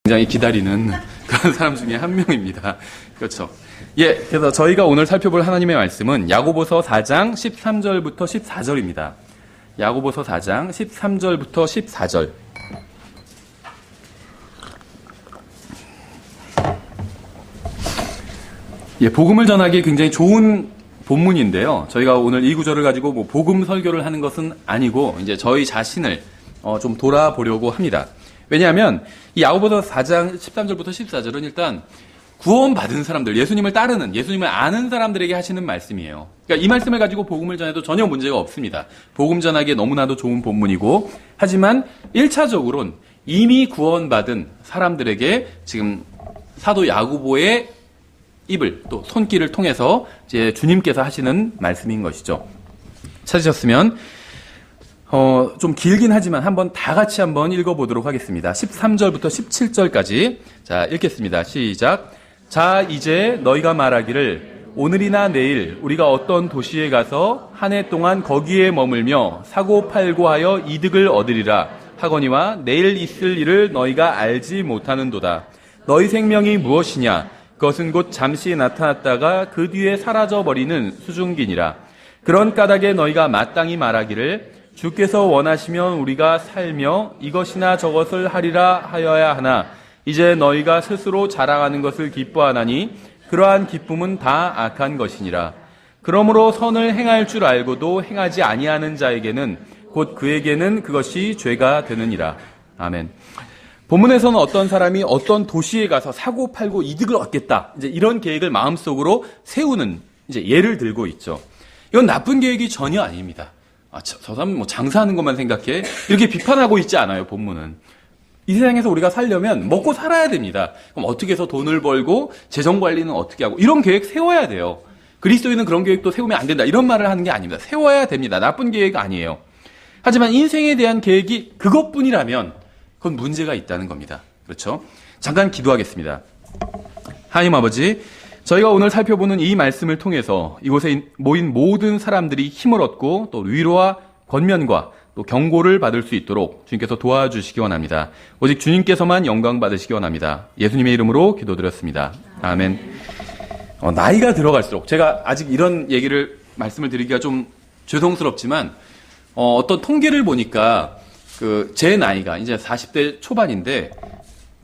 굉장히 기다리는 그런 사람 중에 한 명입니다. 그렇죠. 예, 그래서 저희가 오늘 살펴볼 하나님의 말씀은 야고보서 4장 13절부터 14절입니다. 야고보서 4장 13절부터 14절. 예, 복음을 전하기 굉장히 좋은 본문인데요. 저희가 오늘 이 구절을 가지고 뭐 복음 설교를 하는 것은 아니고 이제 저희 자신을 좀 돌아보려고 합니다. 왜냐하면 이 야고보서 4장 13절부터 14절은 일단 구원받은 사람들, 예수님을 따르는, 예수님을 아는 사람들에게 하시는 말씀이에요. 그러니까 이 말씀을 가지고 복음을 전해도 전혀 문제가 없습니다. 복음 전하기에 너무나도 좋은 본문이고, 하지만 1차적으로는 이미 구원받은 사람들에게 지금 사도 야고보의 입을 또 손길을 통해서 이제 주님께서 하시는 말씀인 것이죠. 찾으셨으면 좀 길긴 하지만 한번 다 같이 한번 읽어보도록 하겠습니다. 13절부터 17절까지. 자, 읽겠습니다. 시작. 자, 이제 너희가 말하기를 오늘이나 내일 우리가 어떤 도시에 가서 한 해 동안 거기에 머물며 사고 팔고 하여 이득을 얻으리라 하거니와 내일 있을 일을 너희가 알지 못하는도다. 너희 생명이 무엇이냐? 그것은 곧 잠시 나타났다가 그 뒤에 사라져버리는 수중기니라. 그런 까닭에 너희가 마땅히 말하기를 주께서 원하시면 우리가 살며 이것이나 저것을 하리라 하여야 하나 이제 너희가 스스로 자랑하는 것을 기뻐하나니 그러한 기쁨은 다 악한 것이니라. 그러므로 선을 행할 줄 알고도 행하지 아니하는 자에게는 곧 그에게는 그것이 죄가 되느니라. 아멘. 본문에서는 어떤 사람이 어떤 도시에 가서 사고 팔고 이득을 얻겠다, 이제 이런 계획을 마음속으로 세우는 이제 예를 들고 있죠. 이건 나쁜 계획이 전혀 아닙니다. 저 사람 뭐 장사하는 것만 생각해? 이렇게 비판하고 있지 않아요, 본문은. 이 세상에서 우리가 살려면 먹고 살아야 됩니다. 그럼 어떻게 해서 돈을 벌고 재정 관리는 어떻게 하고 이런 계획 세워야 돼요. 그리스도인은 그런 계획도 세우면 안 된다, 이런 말을 하는 게 아닙니다. 세워야 됩니다. 나쁜 계획 아니에요. 하지만 인생에 대한 계획이 그것뿐이라면 그건 문제가 있다는 겁니다. 그렇죠? 잠깐 기도하겠습니다. 하나님 아버지, 저희가 오늘 살펴보는 이 말씀을 통해서 이곳에 모인 모든 사람들이 힘을 얻고 또 위로와 권면과 또 경고를 받을 수 있도록 주님께서 도와주시기 원합니다. 오직 주님께서만 영광 받으시기 원합니다. 예수님의 이름으로 기도드렸습니다. 아멘. 나이가 들어갈수록, 제가 아직 이런 말씀을 드리기가 좀 죄송스럽지만 어떤 통계를 보니까 제 나이가 이제 40대 초반인데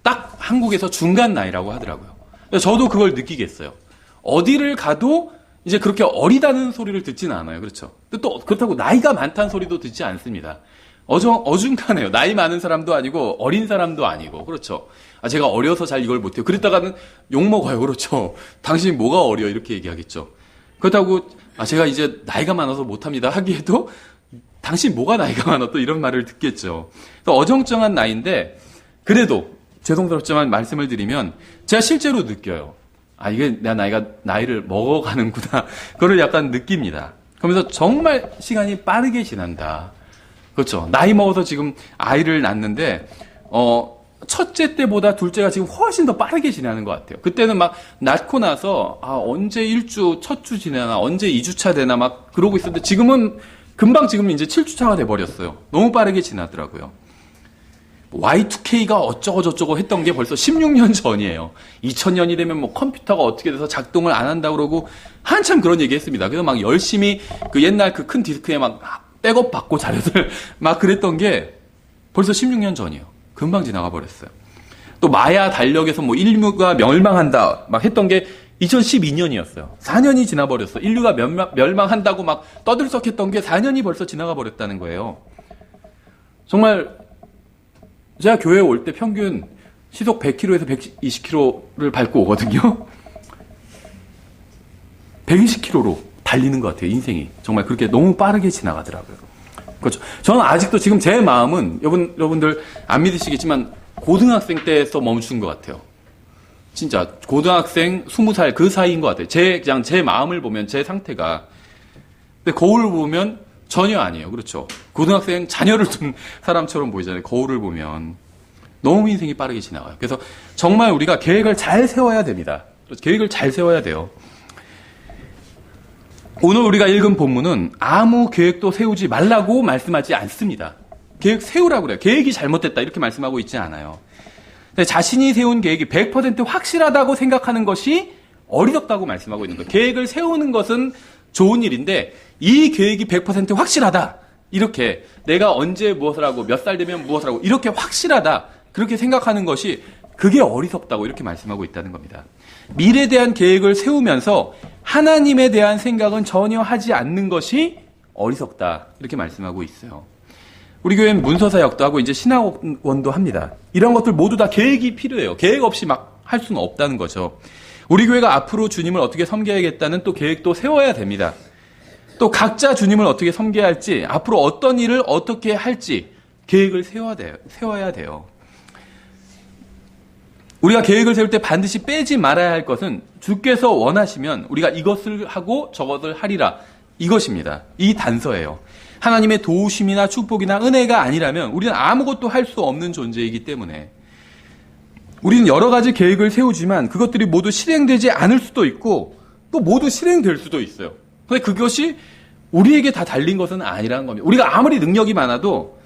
딱 한국에서 중간 나이라고 하더라고요. 저도 그걸 느끼겠어요. 어디를 가도 이제 그렇게 어리다는 소리를 듣지는 않아요. 그렇죠? 또 그렇다고 나이가 많다는 소리도 듣지 않습니다. 어중간해요. 나이 많은 사람도 아니고 어린 사람도 아니고. 그렇죠? 제가 어려서 잘 이걸 못해요. 그랬다가는 욕먹어요. 그렇죠? 당신이 뭐가 어려? 이렇게 얘기하겠죠. 그렇다고 제가 이제 나이가 많아서 못합니다 하기에도 당신 뭐가 나이가 많아? 또 이런 말을 듣겠죠. 또 어정쩡한 나이인데 그래도 죄송스럽지만 말씀을 드리면 제가 실제로 느껴요. 이게 내 나이를 먹어가는구나. 그걸 약간 느낍니다. 그러면서 정말 시간이 빠르게 지난다. 그렇죠. 나이 먹어서 지금 아이를 낳는데 첫째 때보다 둘째가 지금 훨씬 더 빠르게 지나는 것 같아요. 그때는 막 낳고 나서 언제 1주, 첫 주 지나나, 언제 2주차 되나 막 그러고 있었는데 지금은 금방 지금 이제 7주차가 돼버렸어요. 너무 빠르게 지나더라고요. Y2K가 어쩌고저쩌고 했던 게 벌써 16년 전이에요. 2000년이 되면 뭐 컴퓨터가 어떻게 돼서 작동을 안 한다고 그러고 한참 그런 얘기 했습니다. 그래서 막 열심히 옛날 큰 디스크에 막 백업 받고 자료들 막 그랬던 게 벌써 16년 전이에요. 금방 지나가 버렸어요. 또 마야 달력에서 뭐 인류가 멸망한다 막 했던 게 2012년이었어요. 4년이 지나버렸어. 인류가 멸망한다고 막 떠들썩했던 게 4년이 벌써 지나가 버렸다는 거예요. 정말 제가 교회에 올 때 평균 시속 100km에서 120km를 밟고 오거든요. 120km로 달리는 것 같아요, 인생이. 정말 그렇게 너무 빠르게 지나가더라고요. 그렇죠. 저는 아직도 지금 제 마음은 여러분들 안 믿으시겠지만 고등학생 때에서 멈춘 것 같아요. 진짜 고등학생 20살 그 사이인 것 같아요. 그냥 제 마음을 보면 제 상태가. 근데 거울을 보면 전혀 아니에요. 그렇죠. 고등학생 자녀를 둔 사람처럼 보이잖아요. 거울을 보면. 너무 인생이 빠르게 지나가요. 그래서 정말 우리가 계획을 잘 세워야 됩니다. 계획을 잘 세워야 돼요. 오늘 우리가 읽은 본문은 아무 계획도 세우지 말라고 말씀하지 않습니다. 계획 세우라고 그래요. 계획이 잘못됐다 이렇게 말씀하고 있지 않아요. 근데 자신이 세운 계획이 100% 확실하다고 생각하는 것이 어리석다고 말씀하고 있는 거예요. 계획을 세우는 것은 좋은 일인데 이 계획이 100% 확실하다. 이렇게 내가 언제 무엇을 하고 몇 살 되면 무엇을 하고 이렇게 확실하다. 그렇게 생각하는 것이 그게 어리석다고 이렇게 말씀하고 있다는 겁니다. 미래에 대한 계획을 세우면서 하나님에 대한 생각은 전혀 하지 않는 것이 어리석다. 이렇게 말씀하고 있어요. 우리 교회는 문서사역도 하고 이제 신학원도 합니다. 이런 것들 모두 다 계획이 필요해요. 계획 없이 막 할 수는 없다는 거죠. 우리 교회가 앞으로 주님을 어떻게 섬겨야겠다는 또 계획도 세워야 됩니다. 또 각자 주님을 어떻게 섬겨야 할지, 앞으로 어떤 일을 어떻게 할지 계획을 세워야 돼요. 우리가 계획을 세울 때 반드시 빼지 말아야 할 것은 주께서 원하시면 우리가 이것을 하고 저것을 하리라. 이것입니다. 이 단서예요. 하나님의 도우심이나 축복이나 은혜가 아니라면 우리는 아무것도 할 수 없는 존재이기 때문에 우리는 여러 가지 계획을 세우지만 그것들이 모두 실행되지 않을 수도 있고 또 모두 실행될 수도 있어요. 근데 그것이 우리에게 다 달린 것은 아니라는 겁니다. 우리가 아무리 능력이 많아도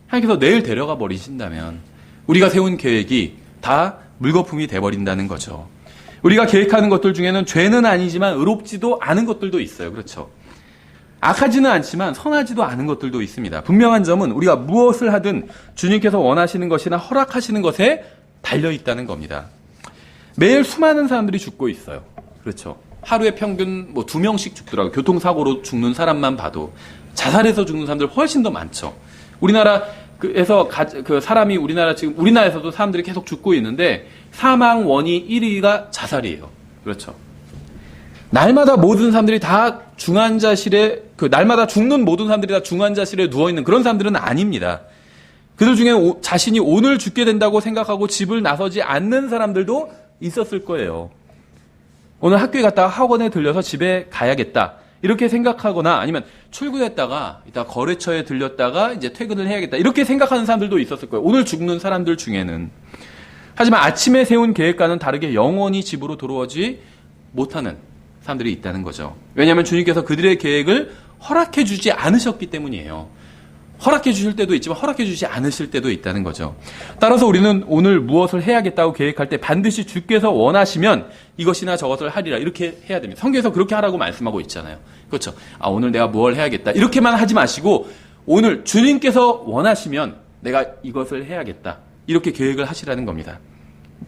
하나님께서 내일 데려가 버리신다면 우리가 세운 계획이 다 물거품이 돼버린다는 거죠. 우리가 계획하는 것들 중에는 죄는 아니지만 의롭지도 않은 것들도 있어요. 그렇죠. 악하지는 않지만 선하지도 않은 것들도 있습니다. 분명한 점은 우리가 무엇을 하든 주님께서 원하시는 것이나 허락하시는 것에 달려있다는 겁니다. 매일 수많은 사람들이 죽고 있어요. 그렇죠. 하루에 평균 2명씩 죽더라고요. 교통사고로 죽는 사람만 봐도. 자살해서 죽는 사람들 훨씬 더 많죠. 우리나라에서 사람이 우리나라에서도 사람들이 계속 죽고 있는데 사망 원인 1위가 자살이에요. 그렇죠. 날마다 모든 사람들이 다 중환자실에, 날마다 죽는 모든 사람들이 다 중환자실에 누워있는 그런 사람들은 아닙니다. 그들 중에 자신이 오늘 죽게 된다고 생각하고 집을 나서지 않는 사람들도 있었을 거예요. 오늘 학교에 갔다가 학원에 들려서 집에 가야겠다. 이렇게 생각하거나 아니면 출근했다가 이따 거래처에 들렸다가 이제 퇴근을 해야겠다. 이렇게 생각하는 사람들도 있었을 거예요. 오늘 죽는 사람들 중에는. 하지만 아침에 세운 계획과는 다르게 영원히 집으로 돌아오지 못하는 사람들이 있다는 거죠. 왜냐하면 주님께서 그들의 계획을 허락해 주지 않으셨기 때문이에요. 허락해 주실 때도 있지만 허락해 주지 않으실 때도 있다는 거죠. 따라서 우리는 오늘 무엇을 해야겠다고 계획할 때 반드시 주께서 원하시면 이것이나 저것을 하리라 이렇게 해야 됩니다. 성경에서 그렇게 하라고 말씀하고 있잖아요. 그렇죠. 오늘 내가 뭘 해야겠다 이렇게만 하지 마시고 오늘 주님께서 원하시면 내가 이것을 해야겠다 이렇게 계획을 하시라는 겁니다.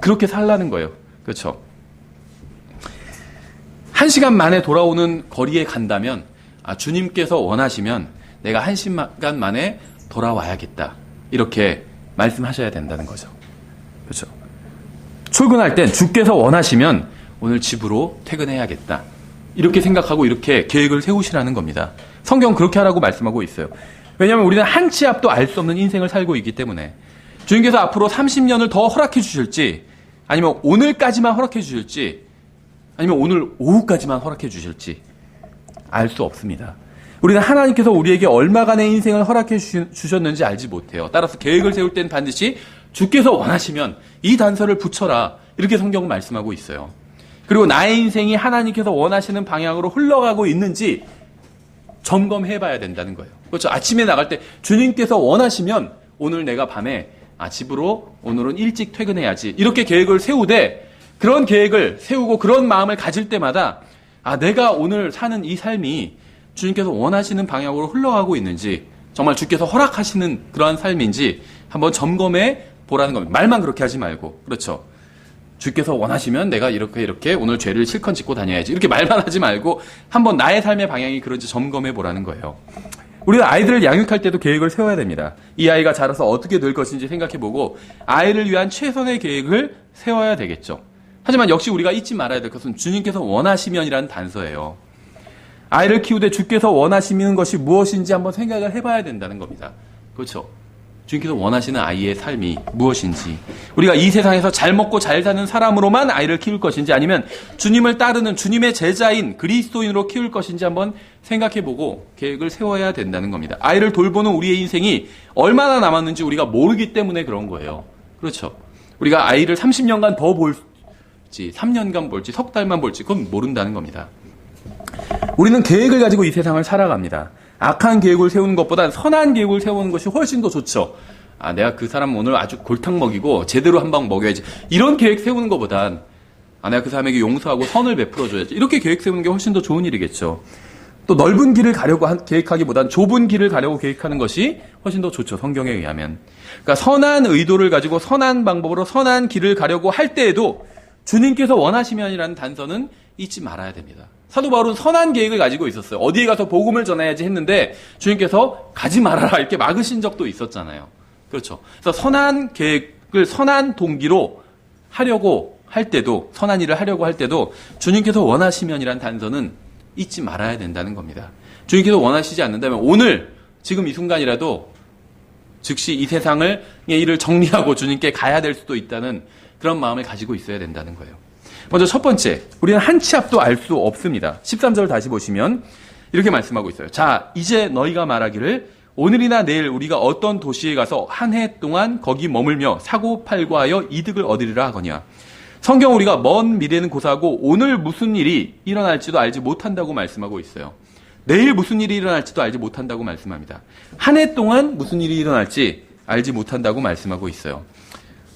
그렇게 살라는 거예요. 그렇죠. 1시간 만에 돌아오는 거리에 간다면 주님께서 원하시면 내가 1시간 만에 돌아와야겠다. 이렇게 말씀하셔야 된다는 거죠. 그렇죠. 출근할 땐 주께서 원하시면 오늘 집으로 퇴근해야겠다. 이렇게 생각하고 이렇게 계획을 세우시라는 겁니다. 성경 그렇게 하라고 말씀하고 있어요. 왜냐하면 우리는 한 치 앞도 알 수 없는 인생을 살고 있기 때문에 주님께서 앞으로 30년을 더 허락해 주실지 아니면 오늘까지만 허락해 주실지 아니면 오늘 오후까지만 허락해 주실지 알 수 없습니다. 우리는 하나님께서 우리에게 얼마간의 인생을 허락해 주셨는지 알지 못해요. 따라서 계획을 세울 땐 반드시 주께서 원하시면 이 단서를 붙여라. 이렇게 성경은 말씀하고 있어요. 그리고 나의 인생이 하나님께서 원하시는 방향으로 흘러가고 있는지 점검해 봐야 된다는 거예요. 그렇죠. 아침에 나갈 때 주님께서 원하시면 오늘 내가 밤에 집으로 오늘은 일찍 퇴근해야지. 이렇게 계획을 세우되 그런 계획을 세우고 그런 마음을 가질 때마다 내가 오늘 사는 이 삶이 주님께서 원하시는 방향으로 흘러가고 있는지 정말 주께서 허락하시는 그러한 삶인지 한번 점검해 보라는 겁니다. 말만 그렇게 하지 말고. 그렇죠. 주께서 원하시면 내가 이렇게 오늘 죄를 실컷 짓고 다녀야지. 이렇게 말만 하지 말고 한번 나의 삶의 방향이 그런지 점검해 보라는 거예요. 우리가 아이들을 양육할 때도 계획을 세워야 됩니다. 이 아이가 자라서 어떻게 될 것인지 생각해 보고 아이를 위한 최선의 계획을 세워야 되겠죠. 하지만 역시 우리가 잊지 말아야 될 것은 주님께서 원하시면이라는 단서예요. 아이를 키우되 주께서 원하시는 것이 무엇인지 한번 생각을 해봐야 된다는 겁니다. 그렇죠. 주님께서 원하시는 아이의 삶이 무엇인지 우리가 이 세상에서 잘 먹고 잘 사는 사람으로만 아이를 키울 것인지 아니면 주님을 따르는 주님의 제자인 그리스도인으로 키울 것인지 한번 생각해보고 계획을 세워야 된다는 겁니다. 아이를 돌보는 우리의 인생이 얼마나 남았는지 우리가 모르기 때문에 그런 거예요. 그렇죠. 우리가 아이를 30년간 더 볼지 3년간 볼지 석 달만 볼지 그건 모른다는 겁니다. 우리는 계획을 가지고 이 세상을 살아갑니다. 악한 계획을 세우는 것보다 선한 계획을 세우는 것이 훨씬 더 좋죠. 내가 그 사람 오늘 아주 골탕 먹이고 제대로 한 방 먹여야지. 이런 계획 세우는 것보단 내가 그 사람에게 용서하고 선을 베풀어줘야지. 이렇게 계획 세우는 게 훨씬 더 좋은 일이겠죠. 또 넓은 길을 가려고 계획하기보단 좁은 길을 가려고 계획하는 것이 훨씬 더 좋죠. 성경에 의하면. 그러니까 선한 의도를 가지고 선한 방법으로 선한 길을 가려고 할 때에도 주님께서 원하시면이라는 단서는 잊지 말아야 됩니다. 사도 바울은 선한 계획을 가지고 있었어요. 어디에 가서 복음을 전해야지 했는데 주님께서 가지 말아라 이렇게 막으신 적도 있었잖아요. 그렇죠. 그래서 선한 계획을 선한 동기로 하려고 할 때도, 선한 일을 하려고 할 때도 주님께서 원하시면이라는 단서는 잊지 말아야 된다는 겁니다. 주님께서 원하시지 않는다면 오늘 지금 이 순간이라도 즉시 이 세상을 일을 정리하고 주님께 가야 될 수도 있다는 그런 마음을 가지고 있어야 된다는 거예요. 먼저 첫 번째, 우리는 한 치 앞도 알 수 없습니다. 13절 다시 보시면 이렇게 말씀하고 있어요. 자, 이제 너희가 말하기를 오늘이나 내일 우리가 어떤 도시에 가서 한 해 동안 거기 머물며 사고 팔고 하여 이득을 얻으리라 하거니와. 성경 우리가 먼 미래는 고사하고 오늘 무슨 일이 일어날지도 알지 못한다고 말씀하고 있어요. 내일 무슨 일이 일어날지도 알지 못한다고 말씀합니다. 한 해 동안 무슨 일이 일어날지 알지 못한다고 말씀하고 있어요.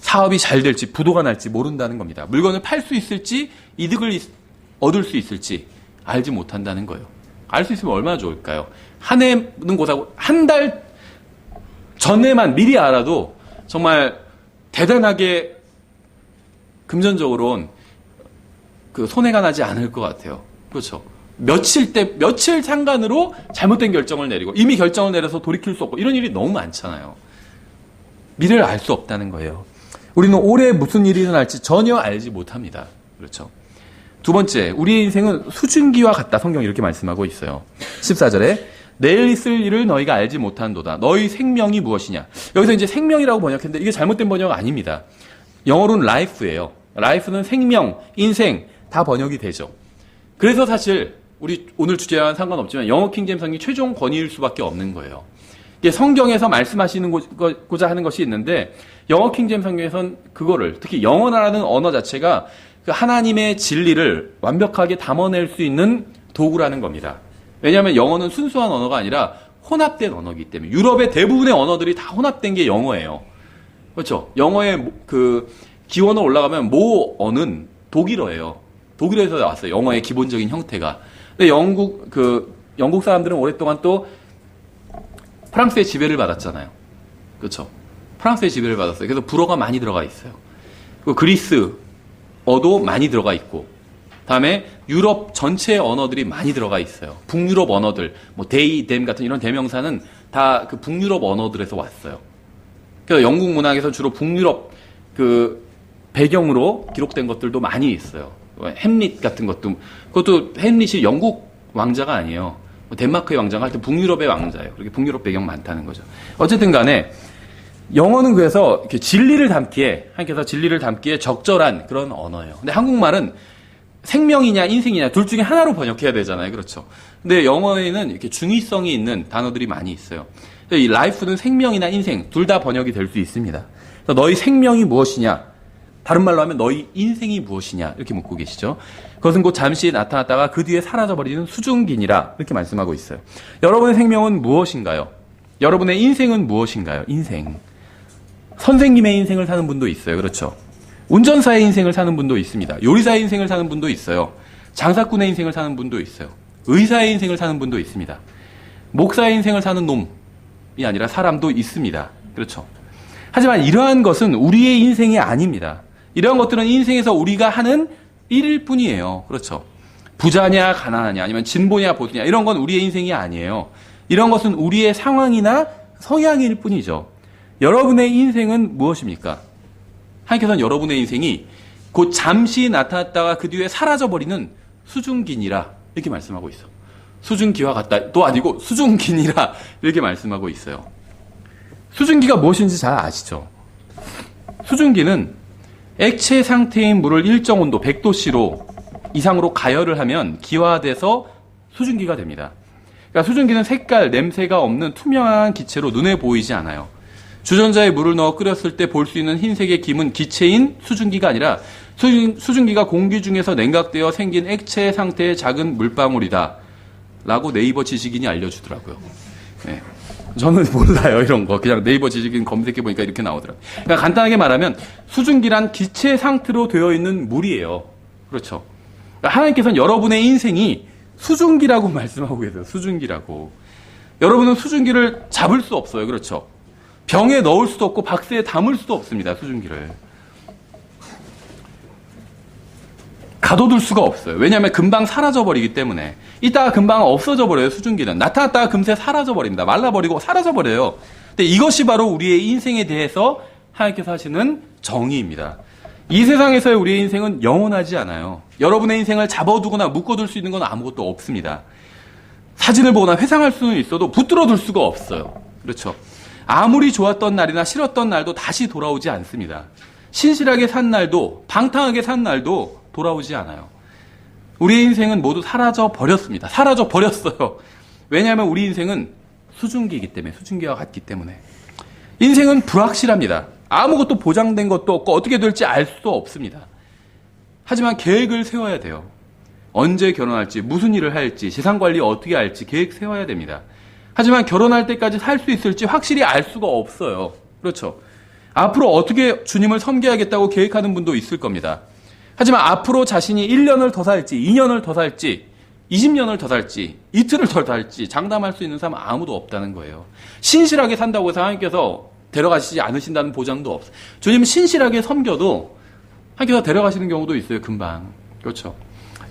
사업이 잘 될지 부도가 날지 모른다는 겁니다. 물건을 팔 수 있을지 이득을 얻을 수 있을지 알지 못한다는 거예요. 알 수 있으면 얼마나 좋을까요? 한 해는 고사하고 한 달 전에만 미리 알아도 정말 대단하게 금전적으로는 그 손해가 나지 않을 것 같아요. 그렇죠. 며칠 상간으로 잘못된 결정을 내리고 이미 결정을 내려서 돌이킬 수 없고 이런 일이 너무 많잖아요. 미래를 알 수 없다는 거예요. 우리는 올해 무슨 일이 일어날지 전혀 알지 못합니다. 그렇죠. 두 번째, 우리의 인생은 수증기와 같다. 성경이 이렇게 말씀하고 있어요. 14절에 내일 있을 일을 너희가 알지 못한도다. 너희 생명이 무엇이냐. 여기서 이제 생명이라고 번역했는데 이게 잘못된 번역 아닙니다. 영어로는 life예요. life는 생명, 인생 다 번역이 되죠. 그래서 사실 우리 오늘 주제와는 상관없지만 영어 킹제임스 성경이 최종 권위일 수밖에 없는 거예요. 이게 성경에서 말씀하시는 고자 하는 것이 있는데 영어 킹제임스 성경에서는 그거를 특히 영어라는 언어 자체가 그 하나님의 진리를 완벽하게 담아낼 수 있는 도구라는 겁니다. 왜냐하면 영어는 순수한 언어가 아니라 혼합된 언어이기 때문에 유럽의 대부분의 언어들이 다 혼합된 게 영어예요. 그렇죠? 영어의 그 기원으로 올라가면 모어는 독일어예요. 독일어에서 나왔어요. 영어의 기본적인 형태가. 근데 영국 사람들은 오랫동안 또 프랑스의 지배를 받았잖아요. 그렇죠? 프랑스의 지배를 받았어요. 그래서 불어가 많이 들어가 있어요. 그리고 그리스어도 많이 들어가 있고, 다음에 유럽 전체의 언어들이 많이 들어가 있어요. 북유럽 언어들, 뭐 they, them 같은 이런 대명사는 다 그 북유럽 언어들에서 왔어요. 그래서 영국 문학에서 주로 북유럽 그 배경으로 기록된 것들도 많이 있어요. 햄릿 같은 것도, 그것도 햄릿이 영국 왕자가 아니에요. 덴마크의 왕자가 하여튼 북유럽의 왕자예요. 그렇게 북유럽 배경 많다는 거죠. 어쨌든 간에 영어는 그래서 이렇게 진리를 담기에, 하나님께서 진리를 담기에 적절한 그런 언어예요. 근데 한국말은 생명이냐 인생이냐 둘 중에 하나로 번역해야 되잖아요. 그렇죠. 근데 영어에는 이렇게 중의성이 있는 단어들이 많이 있어요. 이 life는 생명이나 인생 둘 다 번역이 될 수 있습니다. 그래서 너희 생명이 무엇이냐? 다른 말로 하면 너희 인생이 무엇이냐? 이렇게 묻고 계시죠. 그것은 곧 잠시 나타났다가 그 뒤에 사라져버리는 수증기니라 이렇게 말씀하고 있어요. 여러분의 생명은 무엇인가요? 여러분의 인생은 무엇인가요? 인생. 선생님의 인생을 사는 분도 있어요. 그렇죠. 운전사의 인생을 사는 분도 있습니다. 요리사의 인생을 사는 분도 있어요. 장사꾼의 인생을 사는 분도 있어요. 의사의 인생을 사는 분도 있습니다. 목사의 인생을 사는 놈이 아니라 사람도 있습니다. 그렇죠. 하지만 이러한 것은 우리의 인생이 아닙니다. 이러한 것들은 인생에서 우리가 하는 일일 뿐이에요. 그렇죠. 부자냐 가난하냐 아니면 진보냐 보수냐 이런 건 우리의 인생이 아니에요. 이런 것은 우리의 상황이나 성향일 뿐이죠. 여러분의 인생은 무엇입니까? 하나님께서는 여러분의 인생이 곧 잠시 나타났다가 그 뒤에 사라져버리는 수증기니라 이렇게 말씀하고 있어. 수증기와 같다 또 아니고 수증기니라 이렇게 말씀하고 있어요. 수증기가 무엇인지 잘 아시죠? 수증기는 액체 상태인 물을 일정 온도 100도씨로 이상으로 가열을 하면 기화돼서 수증기가 됩니다. 그러니까 수증기는 색깔, 냄새가 없는 투명한 기체로 눈에 보이지 않아요. 주전자에 물을 넣어 끓였을 때 볼 수 있는 흰색의 김은 기체인 수증기가 아니라 수증기가 공기 중에서 냉각되어 생긴 액체 상태의 작은 물방울이다 라고 네이버 지식인이 알려주더라고요. 네. 저는 몰라요, 이런 거. 그냥 네이버 지식인 검색해보니까 이렇게 나오더라고요. 그러니까 간단하게 말하면 수증기란 기체 상태로 되어 있는 물이에요. 그렇죠. 그러니까 하나님께서는 여러분의 인생이 수증기라고 말씀하고 계세요. 수증기라고. 여러분은 수증기를 잡을 수 없어요. 그렇죠. 병에 넣을 수도 없고 박스에 담을 수도 없습니다. 수증기를. 가둬둘 수가 없어요. 왜냐하면 금방 사라져버리기 때문에. 이따가 금방 없어져 버려요. 수증기는. 나타났다가 금세 사라져버립니다. 말라버리고 사라져버려요. 근데 이것이 바로 우리의 인생에 대해서 하나님께서 하시는 정의입니다. 이 세상에서의 우리의 인생은 영원하지 않아요. 여러분의 인생을 잡아두거나 묶어둘 수 있는 건 아무것도 없습니다. 사진을 보거나 회상할 수는 있어도 붙들어둘 수가 없어요. 그렇죠. 아무리 좋았던 날이나 싫었던 날도 다시 돌아오지 않습니다. 신실하게 산 날도 방탕하게 산 날도 돌아오지 않아요. 우리의 인생은 모두 사라져 버렸습니다. 사라져 버렸어요. 왜냐하면 우리 인생은 수증기이기 때문에, 수증기와 같기 때문에. 인생은 불확실합니다. 아무것도 보장된 것도 없고 어떻게 될지 알 수도 없습니다. 하지만 계획을 세워야 돼요. 언제 결혼할지, 무슨 일을 할지, 재산관리 어떻게 할지 계획 세워야 됩니다. 하지만 결혼할 때까지 살 수 있을지 확실히 알 수가 없어요. 그렇죠. 앞으로 어떻게 주님을 섬겨야겠다고 계획하는 분도 있을 겁니다. 하지만 앞으로 자신이 1년을 더 살지, 2년을 더 살지, 20년을 더 살지, 이틀을 더 살지 장담할 수 있는 사람은 아무도 없다는 거예요. 신실하게 산다고 해서 하나님께서 데려가시지 않으신다는 보장도 없어요. 주님 신실하게 섬겨도 하나님께서 데려가시는 경우도 있어요. 금방. 그렇죠.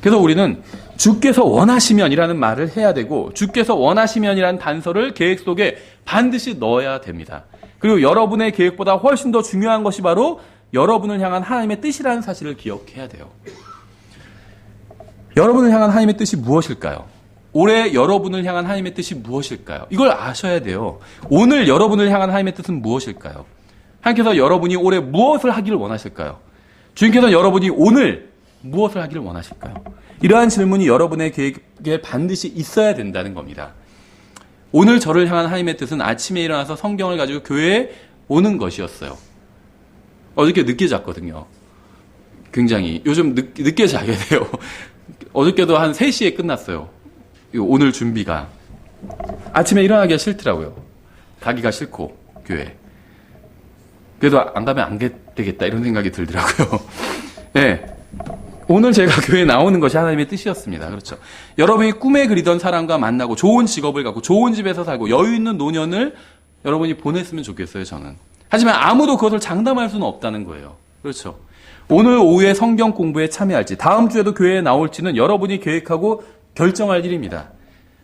그래서 우리는 주께서 원하시면이라는 말을 해야 되고 주께서 원하시면이라는 단서를 계획 속에 반드시 넣어야 됩니다. 그리고 여러분의 계획보다 훨씬 더 중요한 것이 바로 여러분을 향한 하나님의 뜻이라는 사실을 기억해야 돼요. 여러분을 향한 하나님의 뜻이 무엇일까요? 올해 여러분을 향한 하나님의 뜻이 무엇일까요? 이걸 아셔야 돼요. 오늘 여러분을 향한 하나님의 뜻은 무엇일까요? 하나님께서 여러분이 올해 무엇을 하기를 원하실까요? 주님께서 여러분이 오늘 무엇을 하기를 원하실까요? 이러한 질문이 여러분의 계획에 반드시 있어야 된다는 겁니다. 오늘 저를 향한 하나님의 뜻은 아침에 일어나서 성경을 가지고 교회에 오는 것이었어요. 어저께 늦게 잤거든요. 굉장히. 요즘 늦게 자게 돼요. 어저께도 한 3시에 끝났어요. 오늘 준비가. 아침에 일어나기가 싫더라고요. 가기가 싫고, 교회. 그래도 안 가면 안 되겠다, 이런 생각이 들더라고요. 네. 오늘 제가 교회에 나오는 것이 하나님의 뜻이었습니다. 그렇죠. 여러분이 꿈에 그리던 사람과 만나고 좋은 직업을 갖고 좋은 집에서 살고 여유 있는 노년을 여러분이 보냈으면 좋겠어요, 저는. 하지만 아무도 그것을 장담할 수는 없다는 거예요. 그렇죠. 오늘 오후에 성경 공부에 참여할지 다음 주에도 교회에 나올지는 여러분이 계획하고 결정할 일입니다.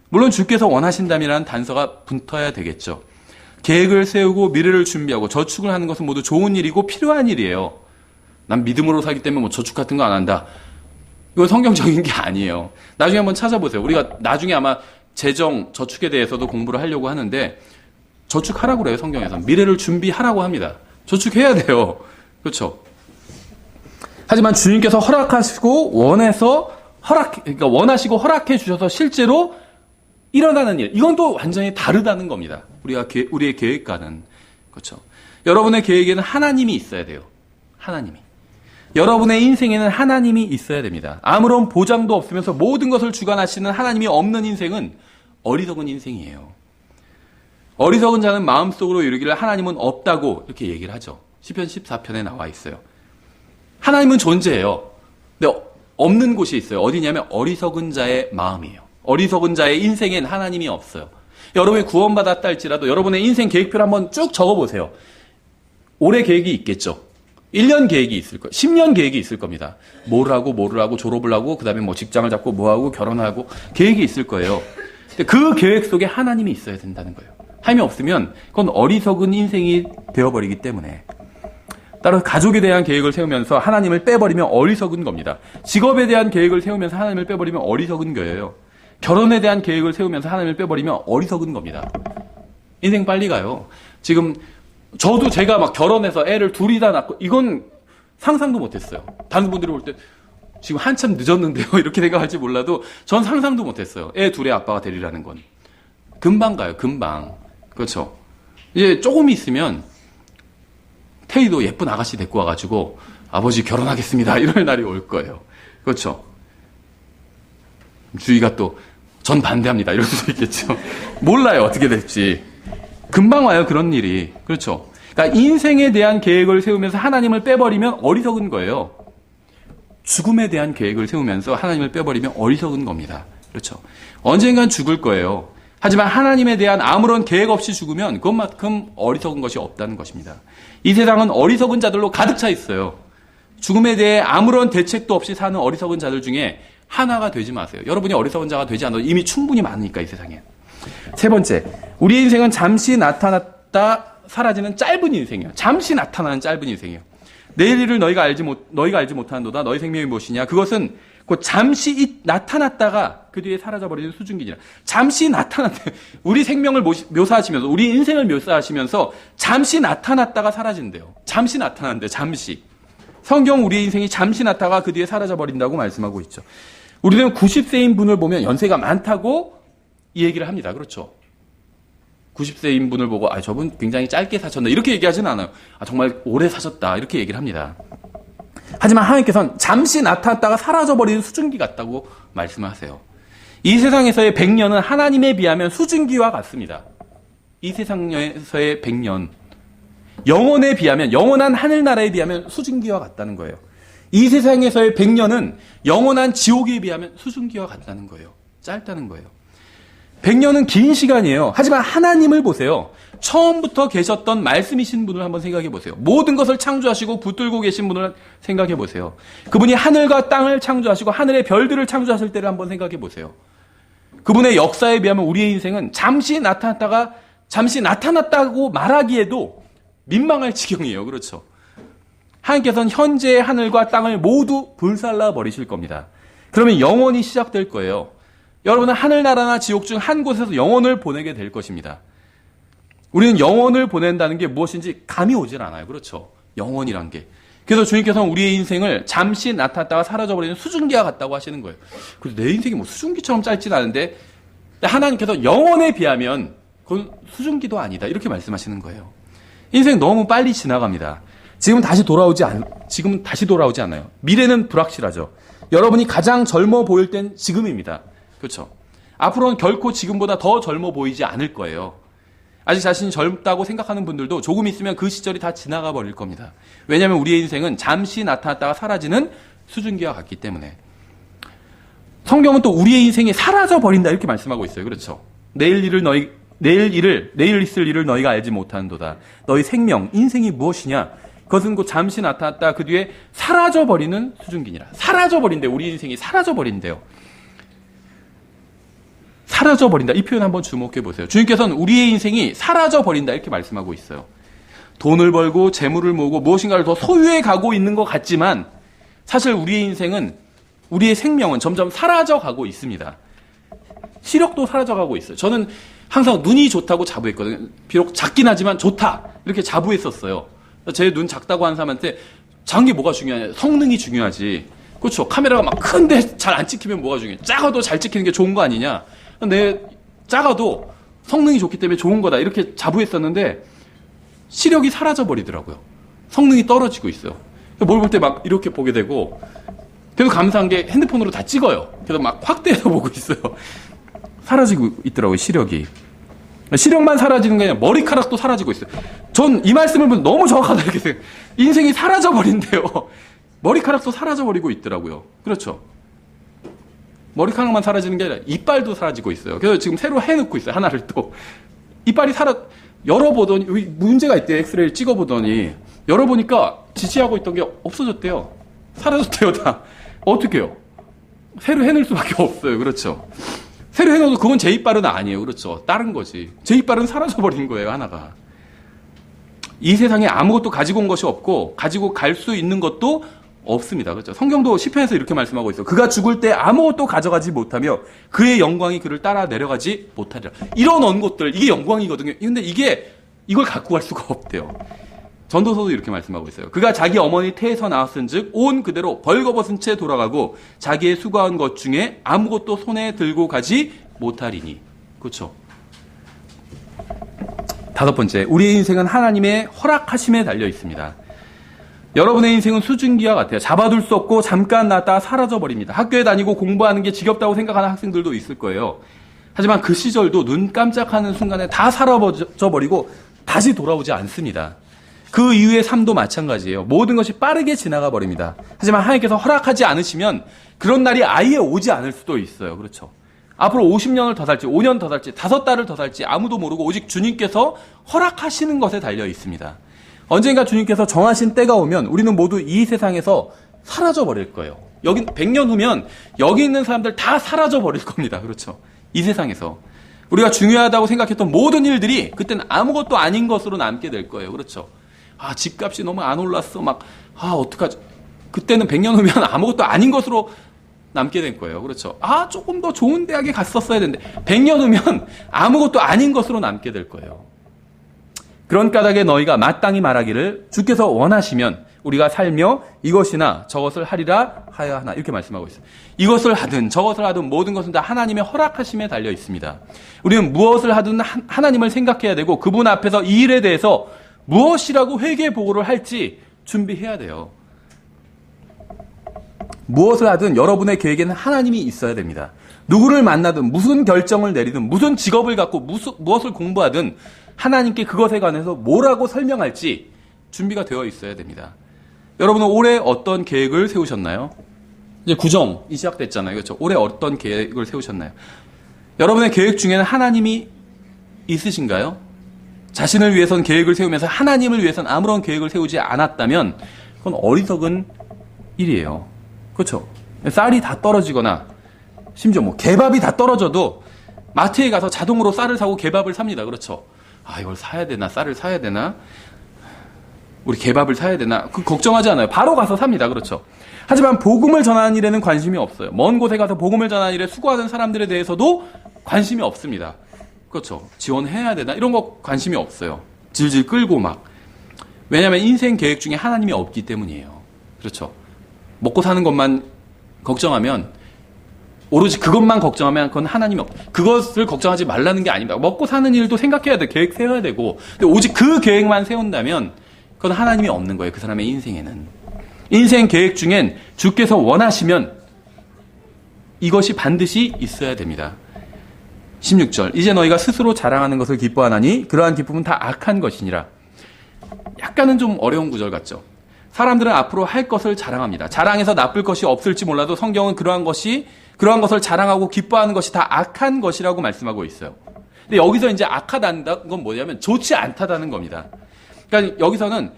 물론 주께서 원하신다면 단서가 붙어야 되겠죠. 계획을 세우고 미래를 준비하고 저축을 하는 것은 모두 좋은 일이고 필요한 일이에요. 난 믿음으로 살기 때문에 뭐 저축 같은 거 안 한다. 이건 성경적인 게 아니에요. 나중에 한번 찾아보세요. 우리가 나중에 아마 재정, 저축에 대해서도 공부를 하려고 하는데 저축하라고 그래요, 성경에서. 미래를 준비하라고 합니다. 저축해야 돼요. 그렇죠. 하지만 주님께서 허락하시고 그러니까 원하시고 허락해 주셔서 실제로 일어나는 일. 이건 또 완전히 다르다는 겁니다. 우리의 계획과는. 그렇죠. 여러분의 계획에는 하나님이 있어야 돼요. 하나님이. 여러분의 인생에는 하나님이 있어야 됩니다. 아무런 보장도 없으면서 모든 것을 주관하시는 하나님이 없는 인생은 어리석은 인생이에요. 어리석은 자는 마음속으로 이르기를 하나님은 없다고 이렇게 얘기를 하죠. 시편 14편에 나와 있어요. 하나님은 존재해요. 근데 없는 곳이 있어요. 어디냐면 어리석은 자의 마음이에요. 어리석은 자의 인생엔 하나님이 없어요. 여러분이 구원받았다 할지라도 여러분의 인생 계획표를 한번 쭉 적어보세요. 올해 계획이 있겠죠. 1년 계획이 있을 거예요. 10년 계획이 있을 겁니다. 뭐를 하고 졸업을 하고 그다음에 뭐 직장을 잡고 뭐 하고 결혼하고 계획이 있을 거예요. 근데 그 계획 속에 하나님이 있어야 된다는 거예요. 하나님이 없으면 그건 어리석은 인생이 되어버리기 때문에. 따라서 가족에 대한 계획을 세우면서 하나님을 빼버리면 어리석은 겁니다. 직업에 대한 계획을 세우면서 하나님을 빼버리면 어리석은 거예요. 결혼에 대한 계획을 세우면서 하나님을 빼버리면 어리석은 겁니다. 인생 빨리 가요. 지금 저도 제가 막 결혼해서 애를 둘이 다 낳고 이건 상상도 못했어요. 다른 분들이 볼 때 지금 한참 늦었는데요 이렇게 생각할지 몰라도 전 상상도 못했어요. 애 둘의 아빠가 되리라는 건. 금방 가요. 금방. 그렇죠. 이제 조금 있으면 태희도 예쁜 아가씨 데리고 와가지고 아버지 결혼하겠습니다 이럴 날이 올 거예요. 그렇죠. 주위가 또 전 반대합니다 이럴 수도 있겠죠. 몰라요 어떻게 될지. 금방 와요, 그런 일이. 그렇죠. 그러니까 인생에 대한 계획을 세우면서 하나님을 빼버리면 어리석은 거예요. 죽음에 대한 계획을 세우면서 하나님을 빼버리면 어리석은 겁니다. 그렇죠. 언젠간 죽을 거예요. 하지만 하나님에 대한 아무런 계획 없이 죽으면 그것만큼 어리석은 것이 없다는 것입니다. 이 세상은 어리석은 자들로 가득 차 있어요. 죽음에 대해 아무런 대책도 없이 사는 어리석은 자들 중에 하나가 되지 마세요. 여러분이 어리석은 자가 되지 않아도 이미 충분히 많으니까, 이 세상에. 세 번째, 우리의 인생은 잠시 나타났다 사라지는 짧은 인생이에요. 잠시 나타나는 짧은 인생이에요. 내일 일을 너희가 알지 못하는도다. 너희 생명이 무엇이냐? 그것은 곧 잠시 나타났다가 그 뒤에 사라져버리는 수증기니라. 잠시 나타났대. 우리 생명을 묘사하시면서, 우리 인생을 묘사하시면서 잠시 나타났다가 사라진대요. 잠시 나타난대, 잠시. 성경 우리의 인생이 잠시 나타나가 그 뒤에 사라져버린다고 말씀하고 있죠. 우리는 90세인 분을 보면 연세가 많다고 이 얘기를 합니다. 그렇죠. 90세인 분을 보고 저분 굉장히 짧게 사셨나 이렇게 얘기하지는 않아요. 정말 오래 사셨다 이렇게 얘기를 합니다. 하지만 하나님께서는 잠시 나타났다가 사라져버리는 수증기 같다고 말씀하세요. 이 세상에서의 100년은 하나님에 비하면 수증기와 같습니다. 이 세상에서의 100년, 영원에 비하면, 영원한 하늘나라에 비하면 수증기와 같다는 거예요. 이 세상에서의 100년은 영원한 지옥에 비하면 수증기와 같다는 거예요. 짧다는 거예요. 100년은 긴 시간이에요. 하지만 하나님을 보세요. 처음부터 계셨던 말씀이신 분을 한번 생각해 보세요. 모든 것을 창조하시고 붙들고 계신 분을 생각해 보세요. 그분이 하늘과 땅을 창조하시고 하늘의 별들을 창조하실 때를 한번 생각해 보세요. 그분의 역사에 비하면 우리의 인생은 잠시 나타났다고 말하기에도 민망할 지경이에요. 그렇죠. 하나님께서는 현재의 하늘과 땅을 모두 불살라 버리실 겁니다. 그러면 영원히 시작될 거예요. 여러분은 하늘나라나 지옥 중 한 곳에서 영혼을 보내게 될 것입니다. 우리는 영혼을 보낸다는 게 무엇인지 감이 오질 않아요. 그렇죠. 영혼이란 게. 그래서 주님께서는 우리의 인생을 잠시 나타났다가 사라져버리는 수증기와 같다고 하시는 거예요. 그래서 내 인생이 뭐 수증기처럼 짧진 않은데 하나님께서 영혼에 비하면 그건 수증기도 아니다. 이렇게 말씀하시는 거예요. 인생 너무 빨리 지나갑니다. 지금은 다시 돌아오지 않아요. 미래는 불확실하죠. 여러분이 가장 젊어 보일 땐 지금입니다. 그렇죠. 앞으로는 결코 지금보다 더 젊어 보이지 않을 거예요. 아직 자신이 젊다고 생각하는 분들도 조금 있으면 그 시절이 다 지나가 버릴 겁니다. 왜냐하면 우리의 인생은 잠시 나타났다가 사라지는 수증기와 같기 때문에. 성경은 또 우리의 인생이 사라져 버린다 이렇게 말씀하고 있어요. 그렇죠. 내일 있을 일을 너희가 알지 못하는도다. 너희 생명, 인생이 무엇이냐? 그것은 곧 잠시 나타났다 그 뒤에 사라져 버리는 수증기니라. 사라져 버린대. 우리 인생이 사라져 버린대요. 사라져 버린다. 이 표현 한번 주목해 보세요. 주님께서는 우리의 인생이 사라져 버린다 이렇게 말씀하고 있어요. 돈을 벌고 재물을 모으고 무엇인가를 더 소유해 가고 있는 것 같지만 사실 우리의 인생은, 우리의 생명은 점점 사라져 가고 있습니다. 시력도 사라져 가고 있어요. 저는 항상 눈이 좋다고 자부했거든요. 비록 작긴 하지만 좋다 이렇게 자부했었어요. 제 눈 작다고 하는 사람한테 작은 게 뭐가 중요하냐? 성능이 중요하지. 그렇죠. 카메라가 막 큰데 잘 안 찍히면 뭐가 중요해? 작아도 잘 찍히는 게 좋은 거 아니냐? 작아도 성능이 좋기 때문에 좋은 거다 이렇게 자부했었는데 시력이 사라져 버리더라고요. 성능이 떨어지고 있어요. 뭘 볼 때 막 이렇게 보게 되고, 그래도 감사한 게 핸드폰으로 다 찍어요. 그래서 막 확대해서 보고 있어요. 사라지고 있더라고요, 시력이. 시력만 사라지는 게 아니라 머리카락도 사라지고 있어요. 전 이 말씀을 보면 너무 정확하다 이렇게 생각해요. 인생이 사라져 버린대요. 머리카락도 사라져 버리고 있더라고요. 그렇죠. 머리카락만 사라지는 게 아니라 이빨도 사라지고 있어요. 그래서 지금 새로 해놓고 있어요. 하나를 또. 이빨이 열어보더니 문제가 있대요. 엑스레이를 찍어보더니 열어보니까 지지하고 있던 게 없어졌대요. 사라졌대요 다. 어떻게 해요? 새로 해놓을 수밖에 없어요. 그렇죠. 새로 해놓어도 그건 제 이빨은 아니에요. 그렇죠. 다른 거지. 제 이빨은 사라져버린 거예요. 하나가. 이 세상에 아무것도 가지고 온 것이 없고 가지고 갈 수 있는 것도 없습니다. 그렇죠. 성경도 시편에서 이렇게 말씀하고 있어요. 그가 죽을 때 아무것도 가져가지 못하며 그의 영광이 그를 따라 내려가지 못하리라. 이런 것들, 이게 영광이거든요. 근데 이걸 갖고 갈 수가 없대요. 전도서도 이렇게 말씀하고 있어요. 그가 자기 어머니 태에서 나왔은즉 온 그대로 벌거벗은 채 돌아가고 자기의 수고한 것 중에 아무것도 손에 들고 가지 못하리니. 그렇죠. 다섯 번째, 우리의 인생은 하나님의 허락하심에 달려 있습니다. 여러분의 인생은 수증기와 같아요. 잡아둘 수 없고 잠깐 나왔다가 사라져버립니다. 학교에 다니고 공부하는 게 지겹다고 생각하는 학생들도 있을 거예요. 하지만 그 시절도 눈 깜짝하는 순간에 다 사라져 버리고 다시 돌아오지 않습니다. 그 이후의 삶도 마찬가지예요. 모든 것이 빠르게 지나가 버립니다. 하지만 하나님께서 허락하지 않으시면 그런 날이 아예 오지 않을 수도 있어요. 그렇죠? 앞으로 50년을 더 살지, 5년 더 살지, 5달을 더 살지 아무도 모르고 오직 주님께서 허락하시는 것에 달려 있습니다. 언젠가 주님께서 정하신 때가 오면 우리는 모두 이 세상에서 사라져 버릴 거예요. 여기 100년 후면 여기 있는 사람들 다 사라져 버릴 겁니다. 그렇죠? 이 세상에서 우리가 중요하다고 생각했던 모든 일들이 그때는 아무것도 아닌 것으로 남게 될 거예요. 그렇죠? 아, 집값이 너무 안 올랐어. 어떡하지? 그때는 100년 후면 아무것도 아닌 것으로 남게 될 거예요. 그렇죠? 아, 조금 더 좋은 대학에 갔었어야 되는데 100년 후면 아무것도 아닌 것으로 남게 될 거예요. 그런 까닭에 너희가 마땅히 말하기를 주께서 원하시면 우리가 살며 이것이나 저것을 하리라 하여 하나, 이렇게 말씀하고 있어요. 이것을 하든 저것을 하든 모든 것은 다 하나님의 허락하심에 달려 있습니다. 우리는 무엇을 하든 하나님을 생각해야 되고 그분 앞에서 이 일에 대해서 무엇이라고 회개 보고를 할지 준비해야 돼요. 무엇을 하든 여러분의 계획에는 하나님이 있어야 됩니다. 누구를 만나든 무슨 결정을 내리든 무슨 직업을 갖고 무엇을 공부하든 하나님께 그것에 관해서 뭐라고 설명할지 준비가 되어 있어야 됩니다. 여러분은 올해 어떤 계획을 세우셨나요? 이제 구정이 시작됐잖아요. 그렇죠? 올해 어떤 계획을 세우셨나요? 여러분의 계획 중에는 하나님이 있으신가요? 자신을 위해선 계획을 세우면서 하나님을 위해선 아무런 계획을 세우지 않았다면 그건 어리석은 일이에요. 그렇죠? 쌀이 다 떨어지거나 심지어 개밥이 다 떨어져도 마트에 가서 자동으로 쌀을 사고 개밥을 삽니다. 그렇죠? 아, 이걸 사야 되나? 쌀을 사야 되나? 우리 개밥을 사야 되나? 걱정하지 않아요. 바로 가서 삽니다. 그렇죠? 하지만 복음을 전하는 일에는 관심이 없어요. 먼 곳에 가서 복음을 전하는 일에 수고하는 사람들에 대해서도 관심이 없습니다. 그렇죠? 지원해야 되나? 이런 거 관심이 없어요. 질질 끌고 왜냐하면 인생 계획 중에 하나님이 없기 때문이에요. 그렇죠? 먹고 사는 것만 걱정하면, 오로지 그것만 걱정하면 그건 하나님이 그것을 걱정하지 말라는 게 아닙니다. 먹고 사는 일도 생각해야 돼. 계획 세워야 되고. 근데 오직 그 계획만 세운다면 그건 하나님이 없는 거예요. 그 사람의 인생에는. 인생 계획 중엔 주께서 원하시면 이것이 반드시 있어야 됩니다. 16절. 이제 너희가 스스로 자랑하는 것을 기뻐하나니 그러한 기쁨은 다 악한 것이니라. 약간은 좀 어려운 구절 같죠? 사람들은 앞으로 할 것을 자랑합니다. 자랑해서 나쁠 것이 없을지 몰라도 성경은 그러한 것을 자랑하고 기뻐하는 것이 다 악한 것이라고 말씀하고 있어요. 근데 여기서 이제 악하다는 건 뭐냐면 좋지 않다는 겁니다. 그러니까 여기서는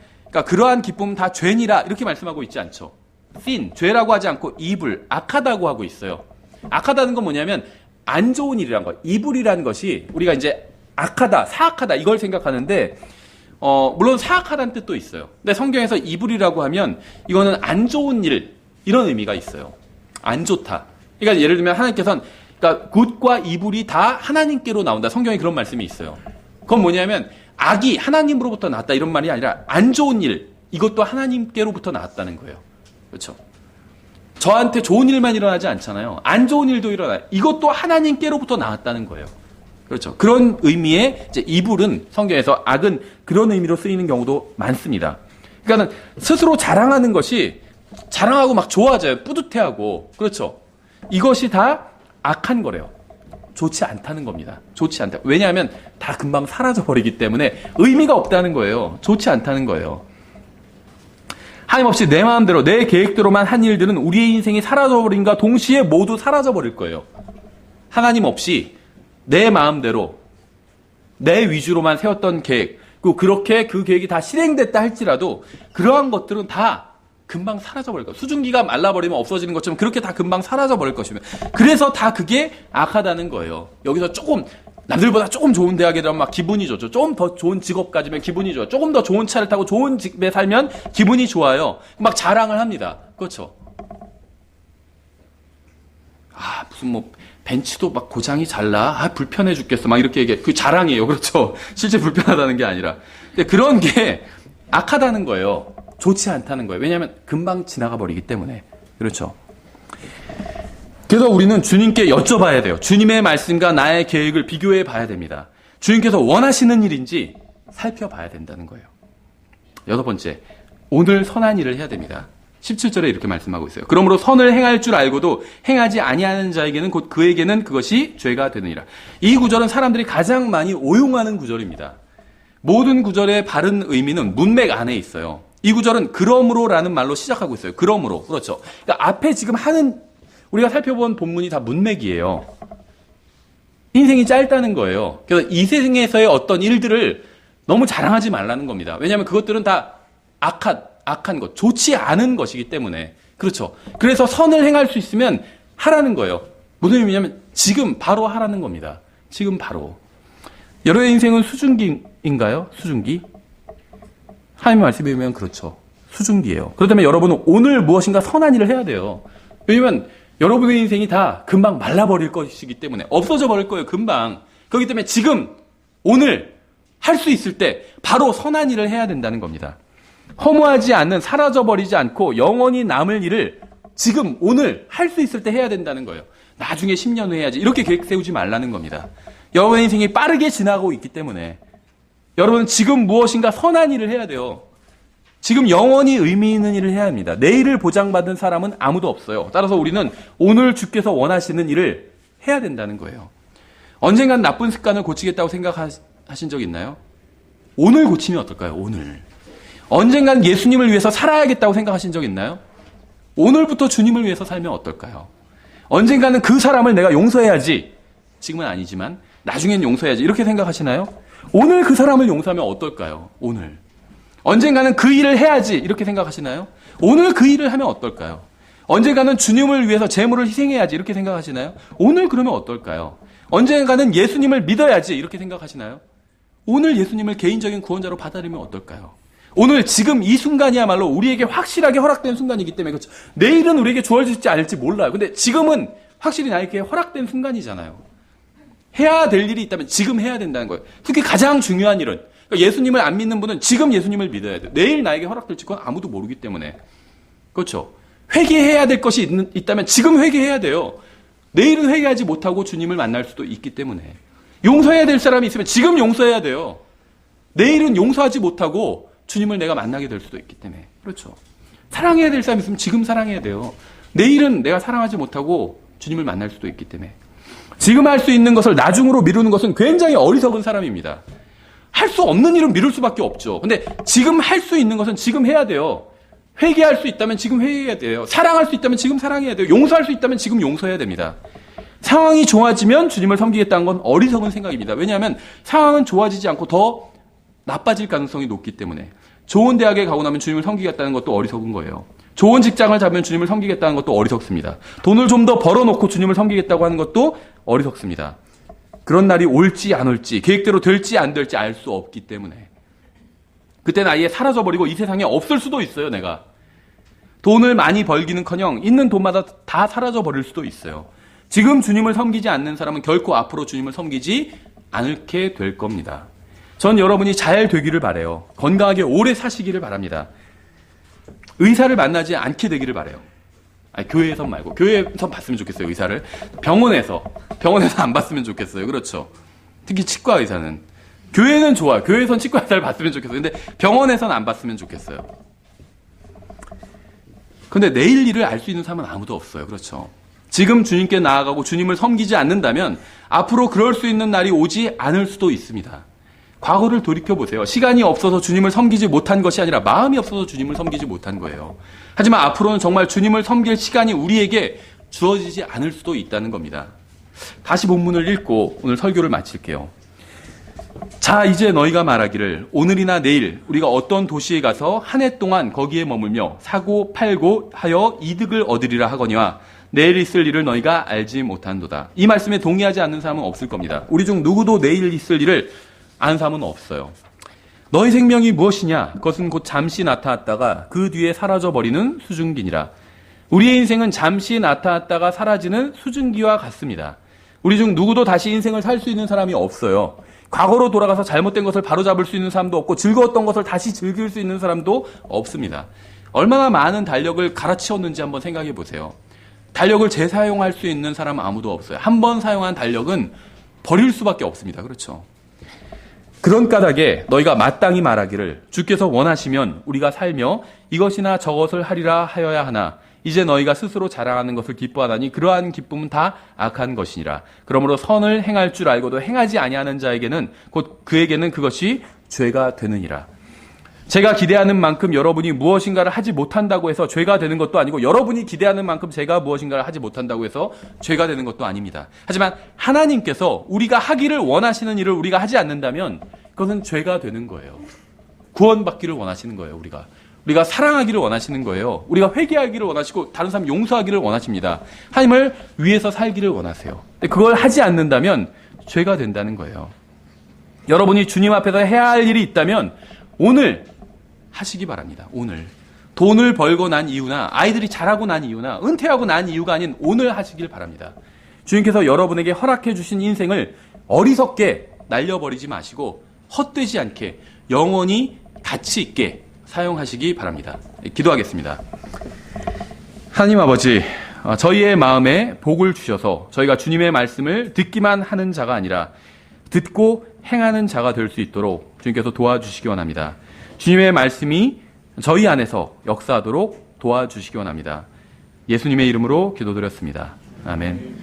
그러한 기쁨은 다 죄니라 이렇게 말씀하고 있지 않죠. sin, 죄라고 하지 않고 evil, 악하다고 하고 있어요. 악하다는 건 뭐냐면 안 좋은 일이란 거, evil이라는 것이 우리가 이제 악하다, 사악하다 이걸 생각하는데 물론 사악하다는 뜻도 있어요. 근데 성경에서 evil이라고 하면 이거는 안 좋은 일 이런 의미가 있어요. 안 좋다. 그러니까 예를 들면 하나님께서는 굿과 evil이 다 하나님께로 나온다. 성경에 그런 말씀이 있어요. 그건 뭐냐면 악이 하나님으로부터 나왔다 이런 말이 아니라 안 좋은 일 이것도 하나님께로부터 나왔다는 거예요. 그렇죠? 저한테 좋은 일만 일어나지 않잖아요. 안 좋은 일도 일어나요. 이것도 하나님께로부터 나왔다는 거예요. 그렇죠? 그런 의미의 이제 이불은 성경에서 악은 그런 의미로 쓰이는 경우도 많습니다. 그러니까 스스로 자랑하는 것이 자랑하고 좋아져요. 뿌듯해하고. 그렇죠? 이것이 다 악한 거래요. 좋지 않다는 겁니다. 좋지 않다. 왜냐하면 다 금방 사라져 버리기 때문에 의미가 없다는 거예요. 좋지 않다는 거예요. 하나님 없이 내 마음대로 내 계획대로만 한 일들은 우리의 인생이 사라져버린과 동시에 모두 사라져버릴 거예요. 하나님 없이 내 마음대로 내 위주로만 세웠던 계획 그리고 그렇게 그 계획이 다 실행됐다 할지라도 그러한 것들은 다 금방 사라져버릴 거예요. 수증기가 말라버리면 없어지는 것처럼 그렇게 다 금방 사라져버릴 것이며 그래서 다 그게 악하다는 거예요. 여기서 조금 남들보다 조금 좋은 대학에 들어가면 기분이 좋죠. 조금 더 좋은 직업 가지면 기분이 좋아요. 조금 더 좋은 차를 타고 좋은 집에 살면 기분이 좋아요. 자랑을 합니다. 그렇죠? 아, 무슨 벤츠도 고장이 잘 나. 아, 불편해 죽겠어. 이렇게 얘기해. 그 자랑이에요. 그렇죠? 실제 불편하다는 게 아니라. 근데 그런 게 악하다는 거예요. 좋지 않다는 거예요. 왜냐하면 금방 지나가 버리기 때문에. 그렇죠? 그래서 우리는 주님께 여쭤봐야 돼요. 주님의 말씀과 나의 계획을 비교해 봐야 됩니다. 주님께서 원하시는 일인지 살펴봐야 된다는 거예요. 6번째, 오늘 선한 일을 해야 됩니다. 17절에 이렇게 말씀하고 있어요. 그러므로 선을 행할 줄 알고도 행하지 아니하는 자에게는 곧 그에게는 그것이 죄가 되느니라. 이 구절은 사람들이 가장 많이 오용하는 구절입니다. 모든 구절의 바른 의미는 문맥 안에 있어요. 이 구절은 그러므로라는 말로 시작하고 있어요. 그러므로. 그렇죠. 그러니까 앞에 지금 하는 우리가 살펴본 본문이 다 문맥이에요. 인생이 짧다는 거예요. 그래서 이 세상에서의 어떤 일들을 너무 자랑하지 말라는 겁니다. 왜냐하면 그것들은 다 악한 것, 좋지 않은 것이기 때문에. 그렇죠. 그래서 선을 행할 수 있으면 하라는 거예요. 무슨 의미냐면 지금 바로 하라는 겁니다. 지금 바로. 여러분의 인생은 수증기인가요? 수증기? 하나님의 말씀에 보면 그렇죠. 수증기예요. 그렇다면 여러분은 오늘 무엇인가 선한 일을 해야 돼요. 왜냐면 여러분의 인생이 다 금방 말라버릴 것이기 때문에 없어져 버릴 거예요. 금방. 그렇기 때문에 지금 오늘 할 수 있을 때 바로 선한 일을 해야 된다는 겁니다. 허무하지 않는 사라져버리지 않고 영원히 남을 일을 지금 오늘 할 수 있을 때 해야 된다는 거예요. 나중에 10년 후에 해야지 이렇게 계획 세우지 말라는 겁니다. 여러분의 인생이 빠르게 지나고 있기 때문에 여러분은 지금 무엇인가 선한 일을 해야 돼요. 지금 영원히 의미 있는 일을 해야 합니다. 내일을 보장받은 사람은 아무도 없어요. 따라서 우리는 오늘 주께서 원하시는 일을 해야 된다는 거예요. 언젠간 나쁜 습관을 고치겠다고 생각하신 적 있나요? 오늘 고치면 어떨까요? 오늘. 언젠간 예수님을 위해서 살아야겠다고 생각하신 적 있나요? 오늘부터 주님을 위해서 살면 어떨까요? 언젠가는 그 사람을 내가 용서해야지. 지금은 아니지만 나중엔 용서해야지. 이렇게 생각하시나요? 오늘 그 사람을 용서하면 어떨까요? 오늘. 언젠가는 그 일을 해야지. 이렇게 생각하시나요? 오늘 그 일을 하면 어떨까요? 언젠가는 주님을 위해서 재물을 희생해야지. 이렇게 생각하시나요? 오늘 그러면 어떨까요? 언젠가는 예수님을 믿어야지. 이렇게 생각하시나요? 오늘 예수님을 개인적인 구원자로 받아들이면 어떨까요? 오늘 지금 이 순간이야말로 우리에게 확실하게 허락된 순간이기 때문에 그렇죠. 내일은 우리에게 주어질지 않을지 몰라요. 근데 지금은 확실히 나에게 허락된 순간이잖아요. 해야 될 일이 있다면 지금 해야 된다는 거예요. 특히 가장 중요한 일은 그러니까 예수님을 안 믿는 분은 지금 예수님을 믿어야 돼요. 내일 나에게 허락될지 그건 아무도 모르기 때문에. 그렇죠. 회개해야 될 것이 있다면 지금 회개해야 돼요. 내일은 회개하지 못하고 주님을 만날 수도 있기 때문에. 용서해야 될 사람이 있으면 지금 용서해야 돼요. 내일은 용서하지 못하고 주님을 내가 만나게 될 수도 있기 때문에. 그렇죠. 사랑해야 될 사람이 있으면 지금 사랑해야 돼요. 내일은 내가 사랑하지 못하고 주님을 만날 수도 있기 때문에. 지금 할 수 있는 것을 나중으로 미루는 것은 굉장히 어리석은 사람입니다. 할 수 없는 일은 미룰 수밖에 없죠. 근데 지금 할 수 있는 것은 지금 해야 돼요. 회개할 수 있다면 지금 회개해야 돼요. 사랑할 수 있다면 지금 사랑해야 돼요. 용서할 수 있다면 지금 용서해야 됩니다. 상황이 좋아지면 주님을 섬기겠다는 건 어리석은 생각입니다. 왜냐하면 상황은 좋아지지 않고 더 나빠질 가능성이 높기 때문에. 좋은 대학에 가고 나면 주님을 섬기겠다는 것도 어리석은 거예요. 좋은 직장을 잡으면 주님을 섬기겠다는 것도 어리석습니다. 돈을 좀 더 벌어놓고 주님을 섬기겠다고 하는 것도 어리석습니다. 그런 날이 올지 안 올지, 계획대로 될지 안 될지 알 수 없기 때문에. 그때는 아예 사라져버리고 이 세상에 없을 수도 있어요, 내가. 돈을 많이 벌기는커녕 있는 돈마다 다 사라져버릴 수도 있어요. 지금 주님을 섬기지 않는 사람은 결코 앞으로 주님을 섬기지 않게 될 겁니다. 전 여러분이 잘 되기를 바라요. 건강하게 오래 사시기를 바랍니다. 의사를 만나지 않게 되기를 바라요. 아니, 교회에서 말고. 교회에서 봤으면 좋겠어요, 의사를. 병원에서 안 봤으면 좋겠어요. 그렇죠. 특히 치과 의사는. 교회는 좋아요. 교회에선 치과 의사를 봤으면 좋겠어요. 근데 병원에서는 안 봤으면 좋겠어요. 근데 내일 일을 알 수 있는 사람은 아무도 없어요. 그렇죠. 지금 주님께 나아가고 주님을 섬기지 않는다면 앞으로 그럴 수 있는 날이 오지 않을 수도 있습니다. 과거를 돌이켜보세요. 시간이 없어서 주님을 섬기지 못한 것이 아니라 마음이 없어서 주님을 섬기지 못한 거예요. 하지만 앞으로는 정말 주님을 섬길 시간이 우리에게 주어지지 않을 수도 있다는 겁니다. 다시 본문을 읽고 오늘 설교를 마칠게요. 자, 이제 너희가 말하기를 오늘이나 내일 우리가 어떤 도시에 가서 한 해 동안 거기에 머물며 사고 팔고 하여 이득을 얻으리라 하거니와 내일 있을 일을 너희가 알지 못한도다. 이 말씀에 동의하지 않는 사람은 없을 겁니다. 우리 중 누구도 내일 있을 일을 아는 사람은 없어요. 너희 생명이 무엇이냐? 그것은 곧 잠시 나타났다가 그 뒤에 사라져버리는 수증기니라. 우리의 인생은 잠시 나타났다가 사라지는 수증기와 같습니다. 우리 중 누구도 다시 인생을 살 수 있는 사람이 없어요. 과거로 돌아가서 잘못된 것을 바로잡을 수 있는 사람도 없고 즐거웠던 것을 다시 즐길 수 있는 사람도 없습니다. 얼마나 많은 달력을 갈아치웠는지 한번 생각해 보세요. 달력을 재사용할 수 있는 사람은 아무도 없어요. 한 번 사용한 달력은 버릴 수밖에 없습니다. 그렇죠. 그런 까닭에 너희가 마땅히 말하기를 주께서 원하시면 우리가 살며 이것이나 저것을 하리라 하여야 하나 이제 너희가 스스로 자랑하는 것을 기뻐하다니 그러한 기쁨은 다 악한 것이니라. 그러므로 선을 행할 줄 알고도 행하지 아니하는 자에게는 곧 그에게는 그것이 죄가 되느니라. 제가 기대하는 만큼 여러분이 무엇인가를 하지 못한다고 해서 죄가 되는 것도 아니고 여러분이 기대하는 만큼 제가 무엇인가를 하지 못한다고 해서 죄가 되는 것도 아닙니다. 하지만 하나님께서 우리가 하기를 원하시는 일을 우리가 하지 않는다면 그것은 죄가 되는 거예요. 구원받기를 원하시는 거예요. 우리가 사랑하기를 원하시는 거예요. 우리가 회개하기를 원하시고 다른 사람 용서하기를 원하십니다. 하나님을 위해서 살기를 원하세요. 근데 그걸 하지 않는다면 죄가 된다는 거예요. 여러분이 주님 앞에서 해야 할 일이 있다면 오늘 하시기 바랍니다. 오늘. 돈을 벌고 난 이유나 아이들이 자라고 난 이유나 은퇴하고 난 이유가 아닌 오늘 하시길 바랍니다. 주님께서 여러분에게 허락해 주신 인생을 어리석게 날려버리지 마시고 헛되지 않게 영원히 가치 있게 사용하시기 바랍니다. 기도하겠습니다. 하나님 아버지, 저희의 마음에 복을 주셔서 저희가 주님의 말씀을 듣기만 하는 자가 아니라 듣고 행하는 자가 될 수 있도록 주님께서 도와주시기 원합니다. 주님의 말씀이 저희 안에서 역사하도록 도와주시기 원합니다. 예수님의 이름으로 기도드렸습니다. 아멘.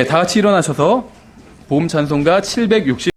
다 같이 일어나셔서 복음 찬송가 760